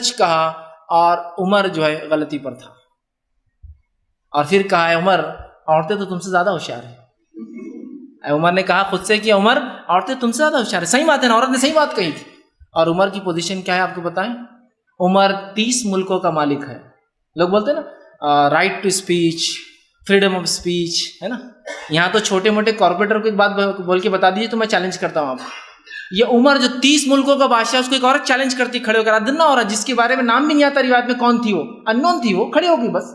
سچ کہا اور عمر جو ہے غلطی پر تھا. اور پھر کہا ہے عمر عورتیں تو تم سے زیادہ ہوشیار ہیں. عمر نے کہا خود سے کہ عمر عورتیں تم سے زیادہ ہوشیار ہیں. صحیح بات ہے نا, عورت نے صحیح بات کہی تھی. اور عمر کی پوزیشن کیا ہے آپ کو بتائیں؟ عمر 30 ملکوں کا مالک ہے. لوگ بولتے ہیں نا right to speech, freedom of speech, ہے نا. یہاں تو چھوٹے موٹے کارپوریٹر کو ایک بات بول کے بتا دیجیے تو میں چیلنج کرتا ہوں آپ کو. یہ عمر جو 30 ملکوں کا بادشاہ, اس کو ایک عورت چیلنج کرتی کھڑے ہو کر, ادنا عورت جس کے بارے میں نام بھی نہیں آتا روایت میں کون تھی, وہ ان نون تھی, وہ کھڑی ہو گئی بس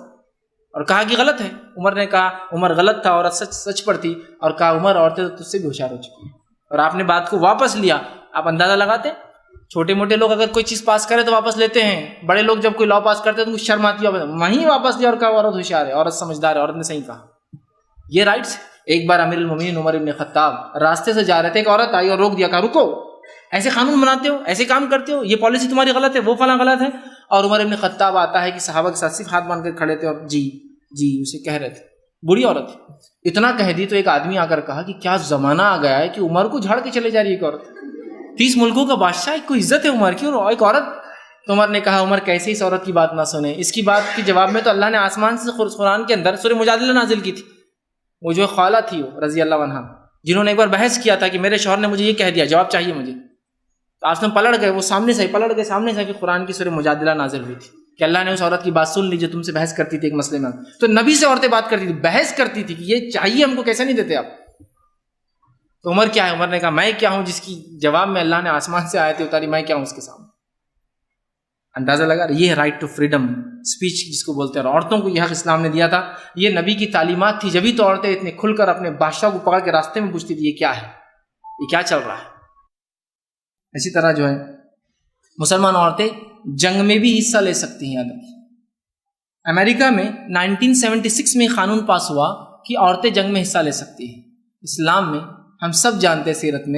اور کہا کہ غلط ہے. عمر نے کہا عمر غلط تھا, عورت سچ پر تھی, اور کہا عمر عورتیں تو تجھ سے بھی ہوشیار ہو چکی ہیں. اور آپ نے بات کو واپس لیا. آپ اندازہ لگاتے ہیں چھوٹے موٹے لوگ اگر کوئی چیز پاس کرے تو واپس لیتے ہیں, بڑے لوگ جب کوئی لا پاس کرتے ہیں تو کچھ شرم آتی ہے, وہیں واپس لیا اور کہا عورت ہوشیار ہے, عورت سمجھدار ہے, عورت نے صحیح کہا. یہ رائٹس. ایک بار امیر المومنین عمر ابن خطاب راستے سے جا رہے تھے, ایک عورت آئی اور روک دیا, کہا رکو, ایسے قانون بناتے ہو, ایسے کام کرتے ہو, یہ پالیسی تمہاری غلط ہے, وہ فلاں غلط ہے. اور عمر ابن خطاب آتا ہے کہ صحابہ کے ساتھ صرف ہاتھ باندھ کر کھڑے تھے اور جی جی اسے کہہ رہے تھے. بری عورت اتنا کہہ دی تو ایک آدمی آ کر کہا کہ کیا زمانہ آ گیا ہے کہ عمر کو جھاڑ کے چلے جا رہی ہے ایک عورت. 30 ملکوں کا بادشاہ, ایک کو عزت ہے عمر کی, اور ایک عورت. تو عمر نے کہا عمر کیسے اس عورت کی بات نہ سنے. اس کی بات کے جواب میں تو اللہ نے آسمان سے قرآن کے اندر سورہ مجادلہ نازل کی تھی. وہ جو خالہ تھی وہ رضی اللہ عنہا, جنہوں نے ایک بار بحث کیا تھا کہ میرے شوہر نے مجھے یہ کہہ دیا, جواب چاہیے مجھے. تو آج تم پلٹ گئے, وہ سامنے سے پلٹ گئے, سامنے سے کہ قرآن کی سورہ مجادلہ نازل ہوئی تھی کہ اللہ نے اس عورت کی بات سن لی جو تم سے بحث کرتی تھی ایک مسئلے میں. تو نبی سے عورتیں بات کرتی تھی, بحث کرتی تھی کہ یہ چاہیے ہم کو, کیسے نہیں دیتے آپ. تو عمر کیا ہے؟ عمر نے کہا میں کیا ہوں جس کی جواب میں اللہ نے آسمان سے آیتیں اتاری, میں کیا ہوں اس کے سامنے. اندازہ لگا. یہ رائٹ ٹو فریڈم اسپیچ جس کو بولتے ہیں, اور عورتوں کو یہ حق اسلام نے دیا تھا. یہ نبی کی تعلیمات تھی, جبھی تو عورتیں اتنے کھل کر اپنے بادشاہ کو پکڑ کے راستے میں پوچھتی تھی یہ کیا ہے, یہ کیا چل رہا ہے. اسی طرح جو ہے مسلمان عورتیں جنگ میں بھی حصہ لے سکتی ہیں. امریکہ میں 1976 میں قانون پاس ہوا کہ عورتیں جنگ میں حصہ لے سکتی ہیں. اسلام میں ہم سب جانتے ہیں سیرت میں